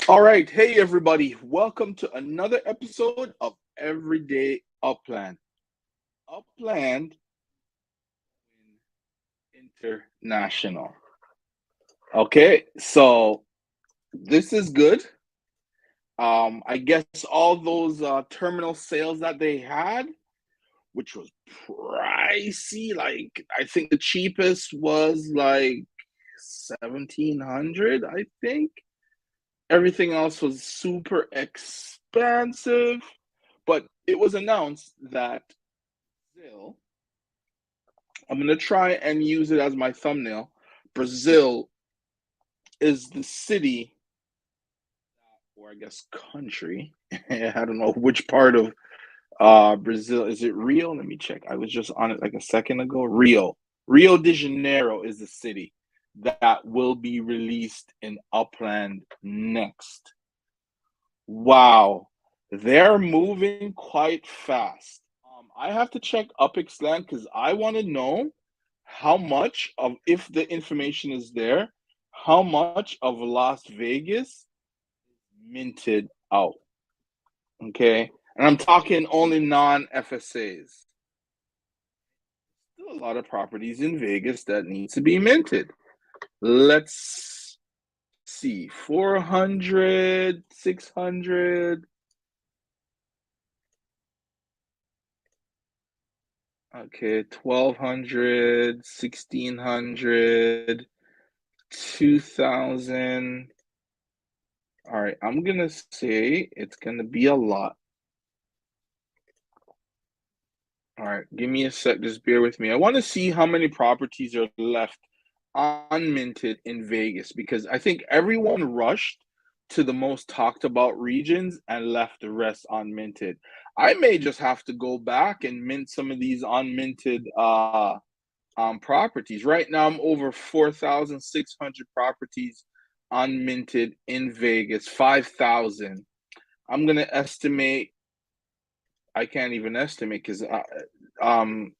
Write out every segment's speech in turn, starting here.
All right. Hey, everybody. Welcome to another episode of Everyday Upland. Upland International. Okay. So this is good. I guess all those terminal sales that they had, which was pricey, like I think the cheapest was like 1700, I think. Everything else was super expensive. But it was announced that Brazil, I'm going to try and use it as my thumbnail. Brazil is the city, or I guess country. I don't know which part of Brazil. Is it Rio? Let me check. I was just on it like a second ago. Rio. Rio de Janeiro is the city that will be released in Upland next. Wow. They're moving quite fast. I have to check Upixland because I want to know how much of, if the information is there, how much of Las Vegas minted out. Okay. And I'm talking only non FSAs. Still a lot of properties in Vegas that need to be minted. Let's see. 400, 600. Okay, 1200, 1600, 2000. All right, I'm gonna say it's gonna be a lot. All right, give me a sec, just bear with me. I want to see how many properties are left unminted in Vegas because I think everyone rushed to the most talked about regions and left the rest unminted. I may just have to go back and mint some of these unminted properties. Right now, I'm over 4,600 properties unminted in Vegas, 5,000. I'm going to estimate, I can't even estimate because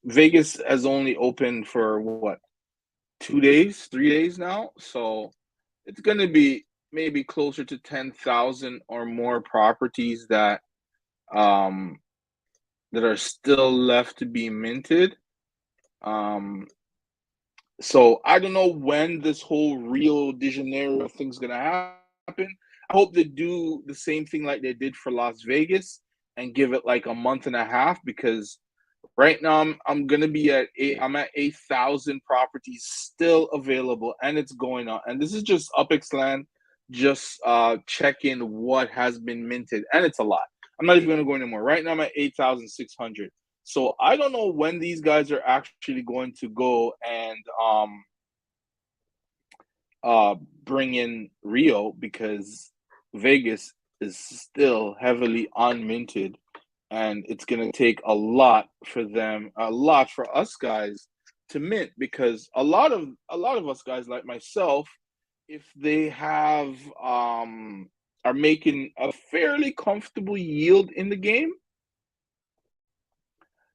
Vegas has only opened for what, 2 days, 3 days now. So it's going to be maybe closer to 10,000 or more properties um, that are still left to be minted. Um, So I don't know when this whole Rio de Janeiro thing's gonna happen. I hope they do the same thing like they did for Las Vegas and give it like a month and a half because right now I'm gonna be at I'm at 8,000 properties still available and it's going on. And this is just Upixland, just checking what has been minted, and it's a lot. I'm not even gonna go anymore. Right now I'm at 8,600. So I don't know when these guys are actually going to go and uh bring in Rio because Vegas is still heavily unminted and it's gonna take a lot for us guys to mint because a lot of us guys like myself, if they have are making a fairly comfortable yield in the game,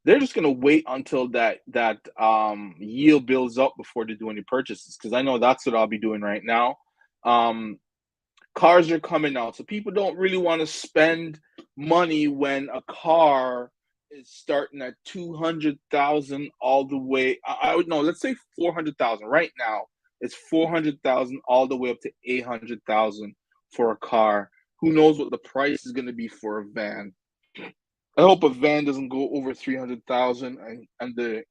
they're just gonna wait until that yield builds up before they do any purchases. Because I know that's what I'll be doing right now. Um, Cars are coming out, so people don't really want to spend money when a car is starting at 200,000 all the way. I would know. Let's say 400,000. Right now, it's 400,000 all the way up to 800,000 for a car. Who knows what the price is going to be for a van? I hope a van doesn't go over 300,000 and the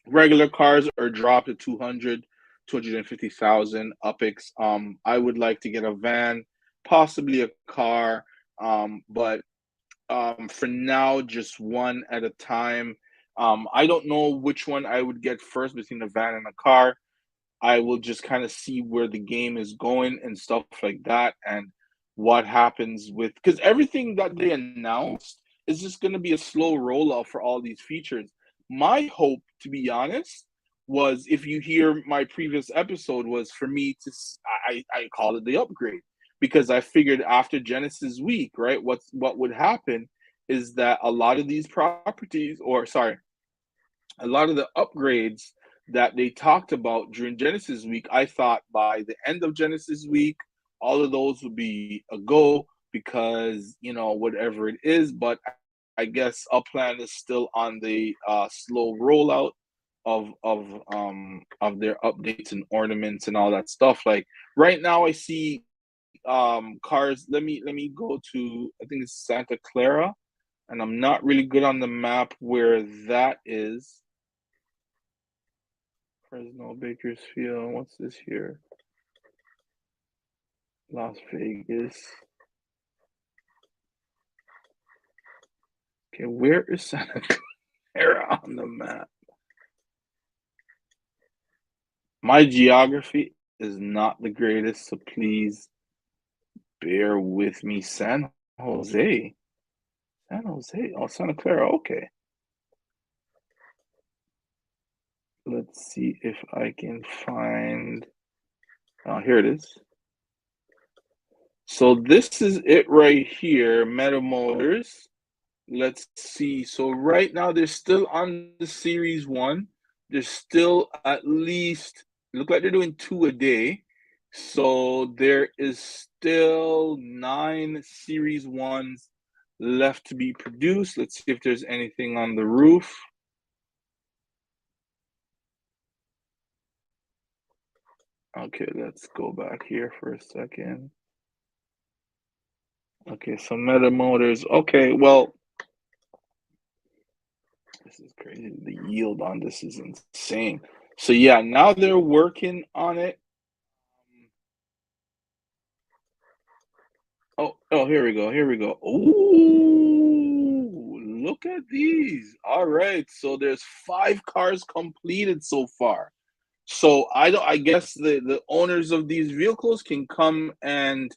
regular cars are dropped to 200, 250,000 upix. I would like to get a van, possibly a car, but for now, just one at a time. I don't know which one I would get first between a van and a car. I will just kind of see where the game is going and stuff like that, and what happens with because everything that they announced is just going to be a slow rollout for all these features. My hope, to be honest, was if you hear my previous episode, was for me to I call it the upgrade because I figured after Genesis week, right? What would happen is that a lot of these properties, or sorry, a lot of the upgrades that they talked about during Genesis week, I thought by the end of Genesis week all of those would be a go because whatever it is. But I guess Upland is still on the slow rollout of their updates and ornaments and all that stuff. Like right now, I see cars. Let me go to, I think it's Santa Clara, and I'm not really good on the map where that is. Fresno, Bakersfield. What's this here? Las Vegas. Okay, where is Santa Clara on the map? My geography is not the greatest, so please bear with me. San Jose. San Jose. Oh, Santa Clara. Okay. Let's see if I can find. Oh, here it is. So this is it right here, Meta Motors. Let's see. So right now they're still on the Series 1. They're still at least, look like they're doing 2 a day. So there is still 9 Series 1s left to be produced. Let's see if there's anything on the roof. Okay, let's go back here for a second. Okay, so Meta Motors. Okay, well, this is crazy. The yield on this is insane. So yeah, now they're working on it. Oh, here we go. Here we go. Ooh, look at these. All right, so there's 5 cars completed so far. So I guess the owners of these vehicles can come and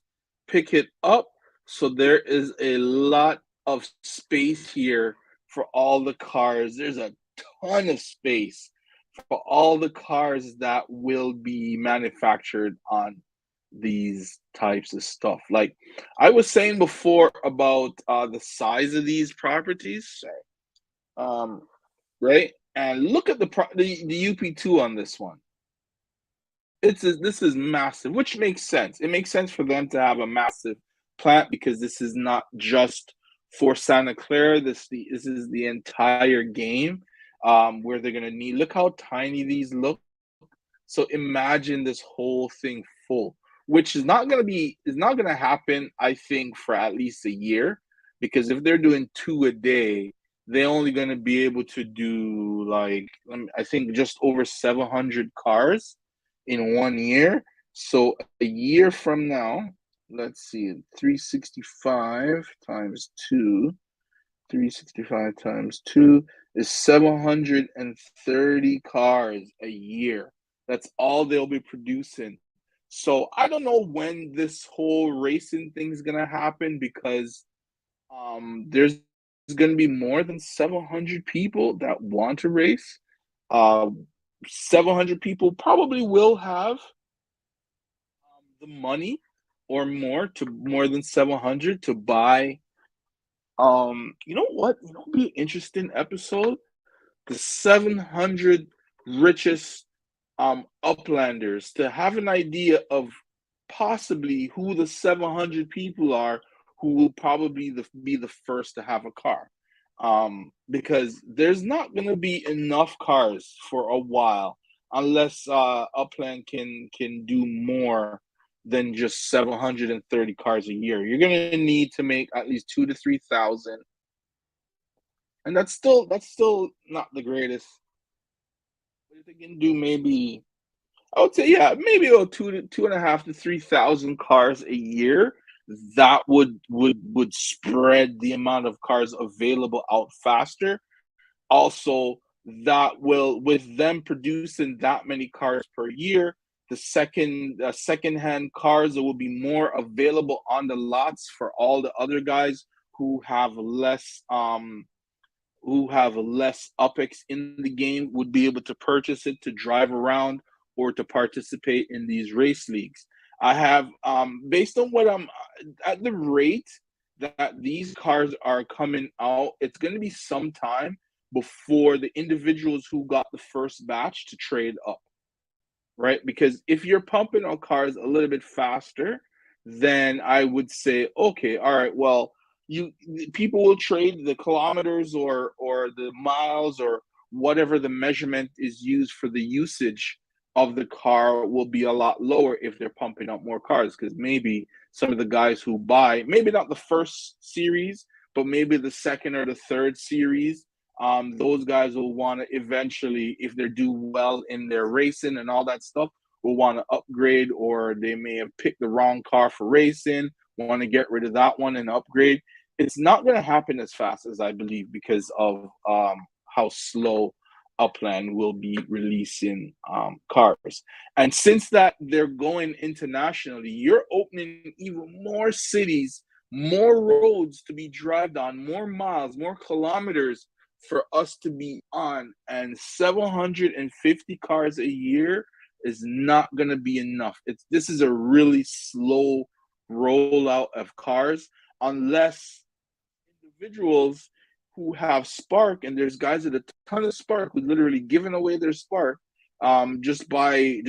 pick it up. So there is a lot of space here for all the cars. There's a ton of space for all the cars that will be manufactured on these types of stuff. Like I was saying before about the size of these properties, um, right? And look at the UP2 on this one. This is massive, which makes sense. It makes sense for them to have a massive plant because this is not just for Santa Clara. This is the entire game where they're gonna need. Look how tiny these look. So imagine this whole thing full, which is not gonna happen, I think, for at least a year, because if they're doing 2 a day, they're only gonna be able to do like I think just over 700 cars in 1 year. So a year from now, let's see, 365 times 2, 365 times 2 is 730 cars a year. That's all they'll be producing. So I don't know when this whole racing thing is gonna happen because there's gonna be more than 700 people that want to race. Uh, 700 people probably will have the money or more than 700 to buy. You know what? You know, be an interesting episode. The 700 richest uplanders, to have an idea of possibly who the 700 people are who will probably be the first to have a car. Because there's not going to be enough cars for a while unless Upland can do more than just 730 cars a year. You're going to need to make at least 2 to 3,000, and that's still not the greatest. But if they can do maybe, I would say, yeah, maybe about 2.5 to 3,000 cars a year. That would spread the amount of cars available out faster. Also, that will, with them producing that many cars per year, the second-hand cars, there will be more available on the lots for all the other guys who have less UPEX in the game would be able to purchase it to drive around or to participate in these race leagues. I have, based on what I'm at the rate that these cars are coming out, it's going to be some time before the individuals who got the first batch to trade up, right? Because if you're pumping out cars a little bit faster, then I would say, okay, all right, well, you people will trade the kilometers or the miles or whatever the measurement is used for the usage of the car will be a lot lower if they're pumping out more cars, because maybe some of the guys who buy, maybe not the first series, but maybe the second or the third series, those guys will want to eventually, if they do well in their racing and all that stuff, will want to upgrade, or they may have picked the wrong car for racing, want to get rid of that one and upgrade. It's not going to happen as fast as I believe, because of how slow Upland will be releasing cars. And since that they're going internationally, you're opening even more cities, more roads to be driven on, more miles, more kilometers for us to be on. And 750 cars a year is not going to be enough. This is a really slow rollout of cars, unless individuals who have spark, and there's guys with a ton of spark who literally giving away their spark, just by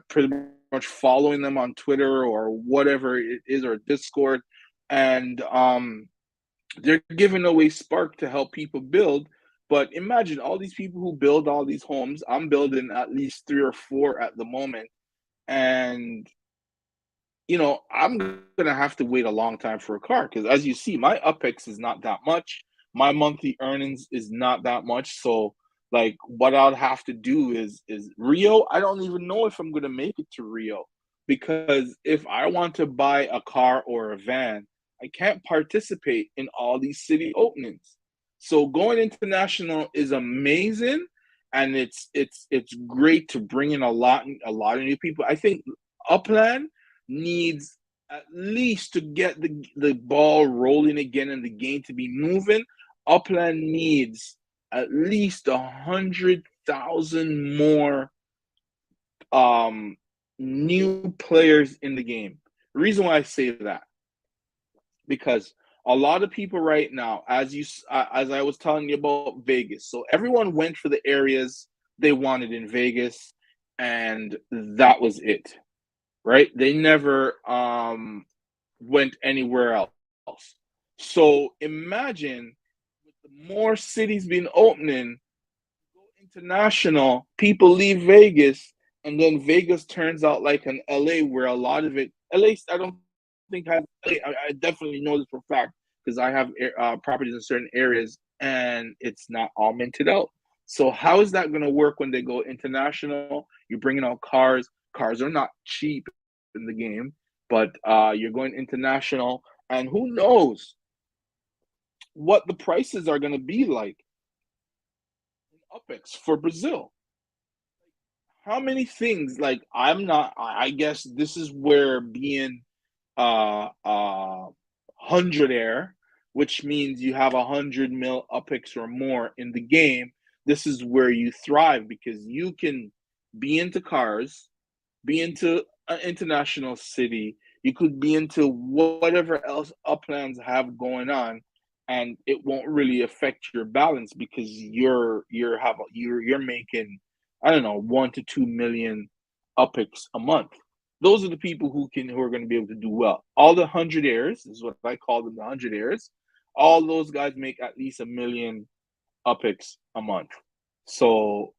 pretty much following them on Twitter or whatever it is, or Discord, and they're giving away spark to help people build. But imagine all these people who build all these homes. I'm building at least 3 or 4 at the moment, and I'm gonna have to wait a long time for a car, because as you see, my UPEX is not that much. My monthly earnings is not that much. So like what I'll have to do is Rio. I don't even know if I'm gonna make it to Rio, because if I want to buy a car or a van, I can't participate in all these city openings. So going international is amazing, and it's great to bring in a lot of new people. I think Upland needs, at least to get the ball rolling again and the game to be moving, Upland needs at least 100,000 more new players in the game. The reason why I say that, because a lot of people right now, as I was telling you about Vegas, so everyone went for the areas they wanted in Vegas, and that was it, right? They never went anywhere else. So imagine, with the more cities being opening, go international, people leave Vegas, and then Vegas turns out like an LA, where a lot of it, LA, I don't think has, I definitely know this for a fact, because I have properties in certain areas, and it's not all minted out. So how is that going to work when they go international? You're bringing out cars. Cars are not cheap in the game, but you're going international, and who knows what the prices are going to be like in UPEX for Brazil. How many things, like, I guess this is where being 100 air, which means you have 100 mil UPEX or more in the game. This is where you thrive, because you can be into cars, be into an international city. You could be into whatever else Uplands have going on, and it won't really affect your balance, because you're making, I don't know, 1 to 2 million UPEX a month. Those are the people who are going to be able to do well. All the 100 airs is what I call them, the 100 airs. All those guys make at least 1 million UPEX a month. So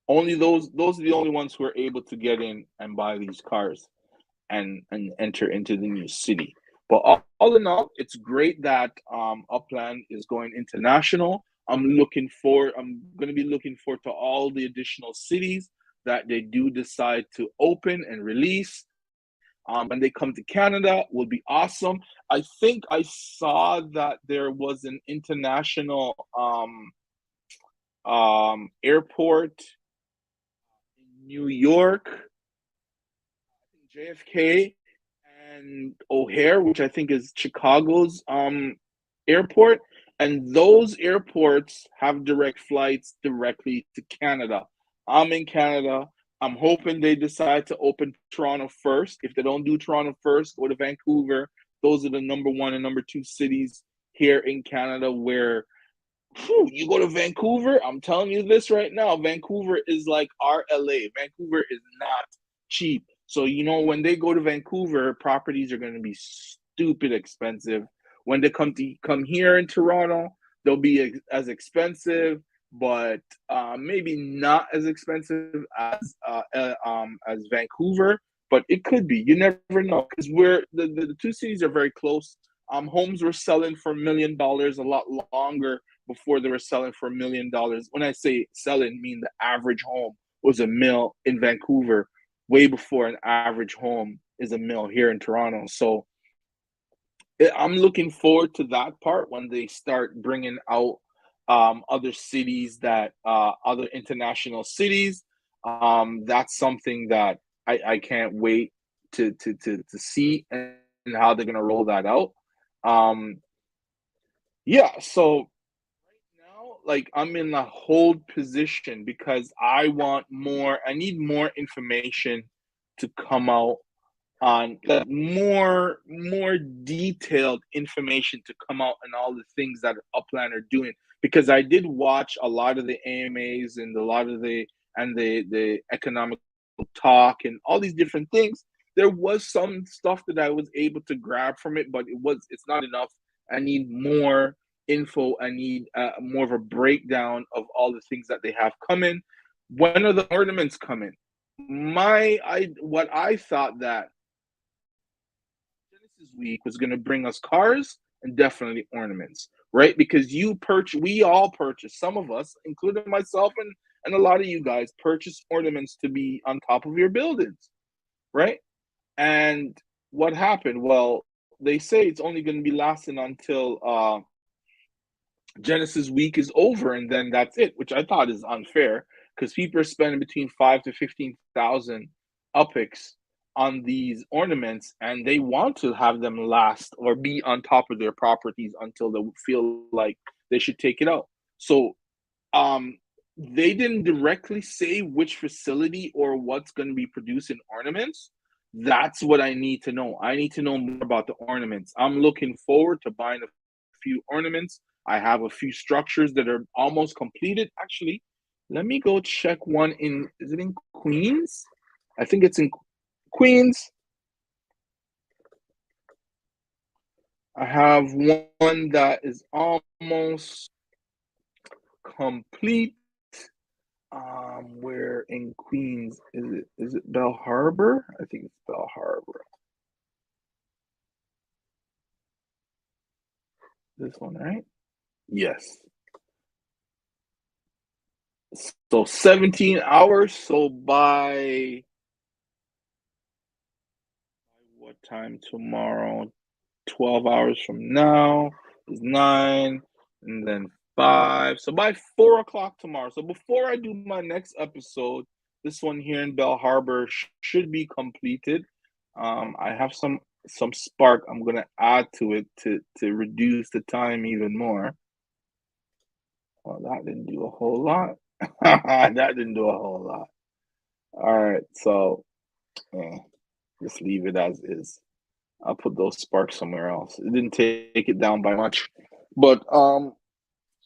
only those are the only ones who are able to get in and buy these cars and enter into the new city. But all in all, it's great that Upland is going international. I'm going to be looking forward to all the additional cities that they do decide to open and release. When they come to Canada, will be awesome. I think I saw that there was an international airport in New York, JFK, and O'Hare, which I think is Chicago's airport. And those airports have direct flights directly to Canada. I'm in Canada. I'm hoping they decide to open Toronto first. If they don't do Toronto first, go to Vancouver. Those are the number 1 and number 2 cities here in Canada where, you go to Vancouver. I'm telling you this right now. Vancouver is like our LA. Vancouver is not cheap. So, when they go to Vancouver, properties are going to be stupid expensive. When they come here in Toronto, they'll be as expensive, but maybe not as expensive as Vancouver. But it could be. You never know, because the two cities are very close. Homes were selling for $1 million a lot longer before they were selling for $1 million. When I say selling, I mean the average home was a mill in Vancouver way before an average home is a mill here in Toronto. So I'm looking forward to that part when they start bringing out other cities other international cities. That's something that I can't wait to see, and how they're gonna roll that out. Um, yeah, so right now, like, I'm in a hold position because I need more information to come out, on like more detailed information to come out, and all the things that Upland are doing, because I did watch a lot of the AMAs and a lot of the economic talk and all these different things. There was some stuff that I was able to grab from it, but it's not enough. I need more info. I need more of a breakdown of all the things that they have coming. When are the ornaments coming? What I thought that Genesis Week was going to bring us cars and definitely ornaments, right? Because we all purchase, some of us, including myself and a lot of you guys, purchase ornaments to be on top of your buildings, right? And what happened? Well, they say it's only going to be lasting until Genesis Week is over, and then that's it, which I thought is unfair, because people are spending between 5 to 15,000 UPIX on these ornaments, and they want to have them last or be on top of their properties until they feel like they should take it out. So um, they didn't directly say which facility or what's going to be producing ornaments. That's what I need to know. I need to know more about the ornaments. I'm looking forward to buying a few ornaments. I have a few structures that are almost completed. Actually, let me go check one in, is it in Queens? I think it's in Queens. I have one that is almost complete. Where in Queens is it Bell Harbor? I think it's Bell Harbor. This one, right? Yes. So 17 hours. So by what time tomorrow? 12 hours from now is 9, and then 5. So by 4 o'clock tomorrow. So before I do my next episode, this one here in Bell Harbor should be completed. I have some spark I'm gonna add to it to reduce the time even more. Well, that didn't do a whole lot. That didn't do a whole lot. All right, so just leave it as is. I'll put those sparks somewhere else. It didn't take it down by much, but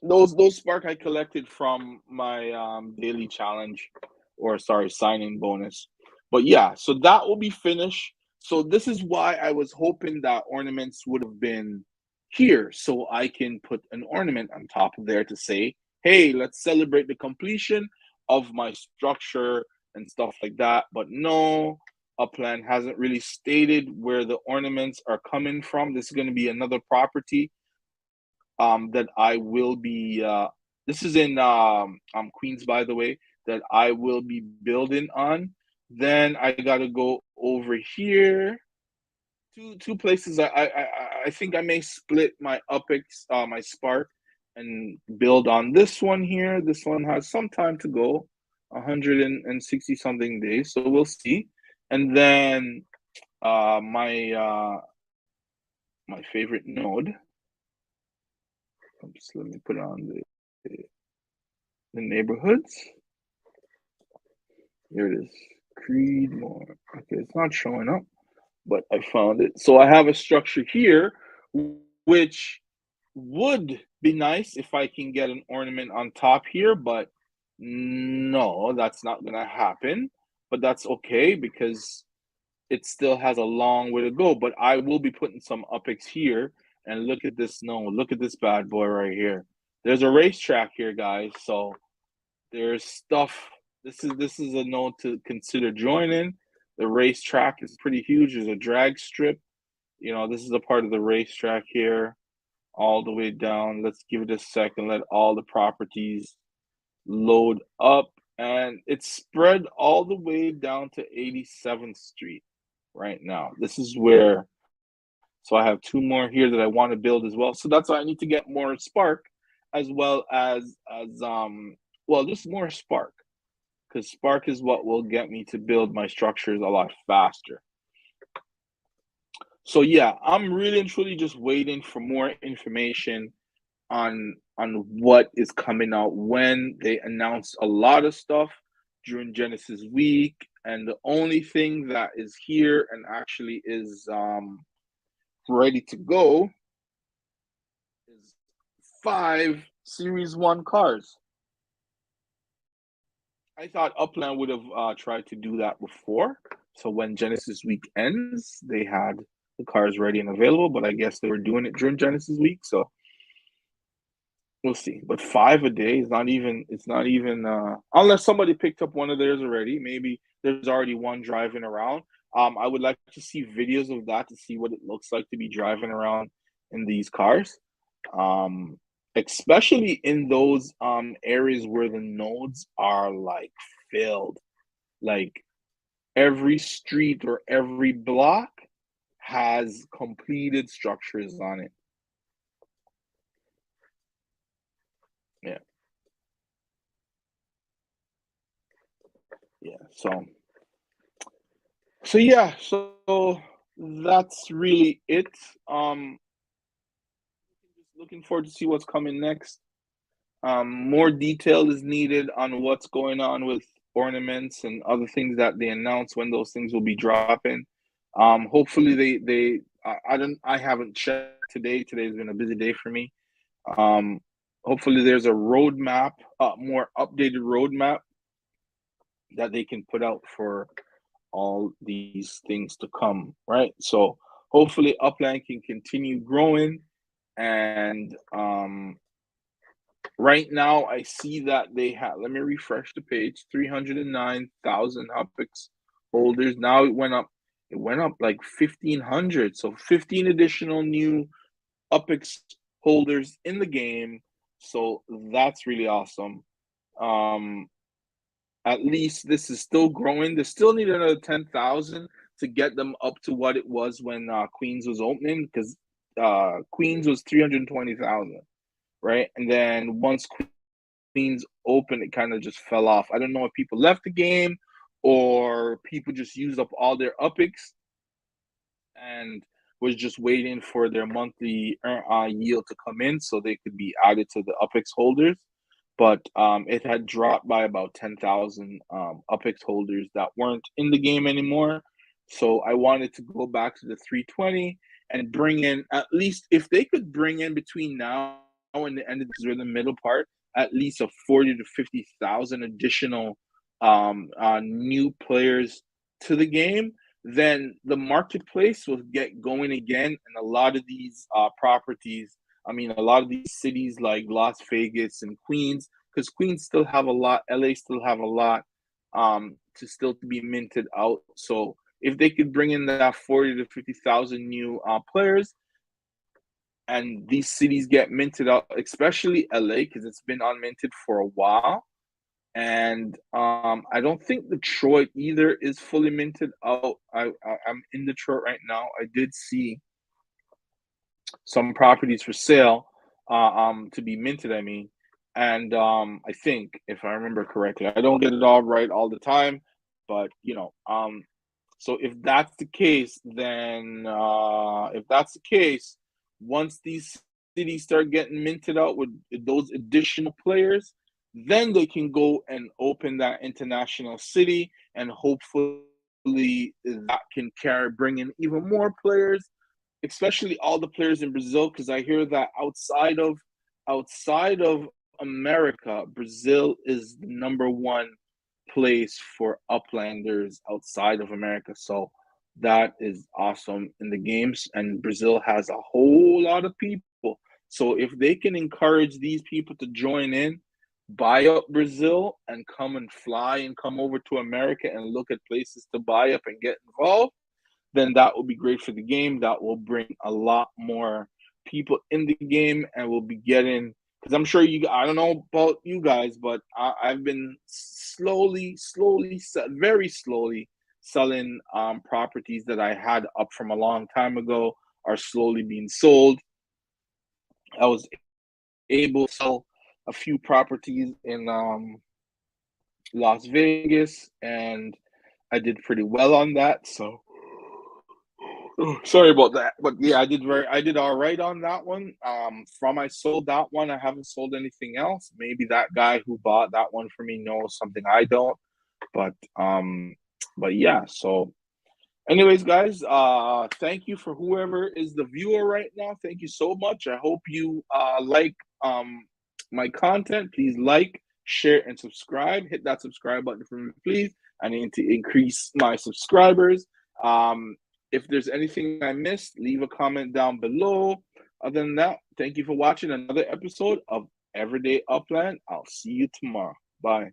those spark I collected from my daily challenge, or sorry, signing bonus. But yeah, so that will be finished. So this is why I was hoping that ornaments would have been here, so I can put an ornament on top of there to say, hey, let's celebrate the completion of my structure and stuff like that. But no, Upland hasn't really stated where the ornaments are coming from. This is going to be another property that I will be this is in Queens, by the way, that I will be building on. Then I gotta go over here. Two places I think I may split my UPIX, my Spark, and build on this one here. This one has some time to go, 160 something days, so we'll see. And then my favorite node. Oops, let me put it on the neighborhoods. Here it is. Creedmoor. Okay, it's not showing up, but I found it. So I have a structure here, which would be nice if I can get an ornament on top here, but no, that's not gonna happen. But that's okay, because it still has a long way to go, but I will be putting some UPX here. And look at this node. Look at this bad boy right here. There's a racetrack here, guys. So there's stuff. This is a node to consider joining. The racetrack is pretty huge. There's a drag strip. This is a part of the racetrack here, all the way down. Let's give it a second. Let all the properties load up. And it's spread all the way down to 87th Street right now. This is where, so I have two more here that I want to build as well. So that's why I need to get more Spark, as well as just more Spark, because Spark is what will get me to build my structures a lot faster. So yeah, I'm really and truly just waiting for more information on what is coming out. When they announced a lot of stuff during Genesis week, and the only thing that is here and actually is ready to go is 5 Series 1 cars. I thought Upland would have tried to do that before. So when Genesis week ends, they had the cars ready and available, but I guess they were doing it during Genesis week. So we'll see. But 5 a day is not even, it's not even, unless somebody picked up one of theirs already. Maybe there's already one driving around. I would like to see videos of that to see what it looks like to be driving around in these cars. Especially in those areas where the nodes are like filled. Like every street or every block has completed structures on it. Yeah. Yeah. So yeah, so that's really it. Just looking forward to see what's coming next. More detail is needed on what's going on with ornaments and other things that they announce when those things will be dropping. Hopefully I haven't checked today. Today's been a busy day for me. Hopefully there's a roadmap, more updated roadmap that they can put out for all these things to come, right? So hopefully Upland can continue growing. And right now I see that they have, let me refresh the page, 309,000 UPX holders. Now it went up like 1,500. So 15 additional new UPX holders in the game. So that's really awesome. At least this is still growing. They still need another 10,000 to get them up to what it was when Queens was opening, because Queens was 320,000, right? And then once Queens opened, it kind of just fell off. I don't know if people left the game or people just used up all their UPX and was just waiting for their monthly yield to come in so they could be added to the UPX holders. But it had dropped by about 10,000 UPX holders that weren't in the game anymore. So I wanted to go back to the 320 and bring in, at least if they could bring in between now and the end of this, or the middle part, at least a 40 to 50,000 additional new players to the game, then the marketplace will get going again. And a lot of these properties, I mean, a lot of these cities like Las Vegas and Queens, because Queens still have a lot, LA still have a lot to still be minted out. So if they could bring in that 40 to 50,000 new players, and these cities get minted out, especially LA, because it's been unminted for a while. And I don't think Detroit either is fully minted out. I'm in Detroit right now. I did see some properties for sale to be minted, I mean. And I think, if I remember correctly, I don't get it all right all the time, but so if that's the case, then once these cities start getting minted out with those additional players, then they can go and open that international city, and hopefully that can bring in even more players, especially all the players in Brazil, because I hear that outside of America, Brazil is the number one place for Uplanders outside of America. So That is awesome in the games, and Brazil has a whole lot of people. So if they can encourage these people to join in, buy up Brazil and come and fly and come over to America and look at places to buy up and get involved, then that will be great for the game. That will bring a lot more people in the game, and we'll be getting, because I'm sure you, I don't know about you guys, but I've been slowly, very slowly selling properties that I had up from a long time ago are slowly being sold. I was able to sell a few properties in Las Vegas, and I did pretty well on that. So sorry about that, but yeah, I did all right on that one. From I sold that one, I haven't sold anything else. Maybe that guy who bought that one for me knows something I don't. But but yeah, so anyways, guys, thank you for whoever is the viewer right now. Thank you so much. I hope you like my content. Please like, share, and subscribe. Hit that subscribe button for me, please. I need to increase my subscribers. If there's anything I missed, leave a comment down below. Other than that, thank you for watching another episode of Everyday Upland. I'll see you tomorrow. Bye.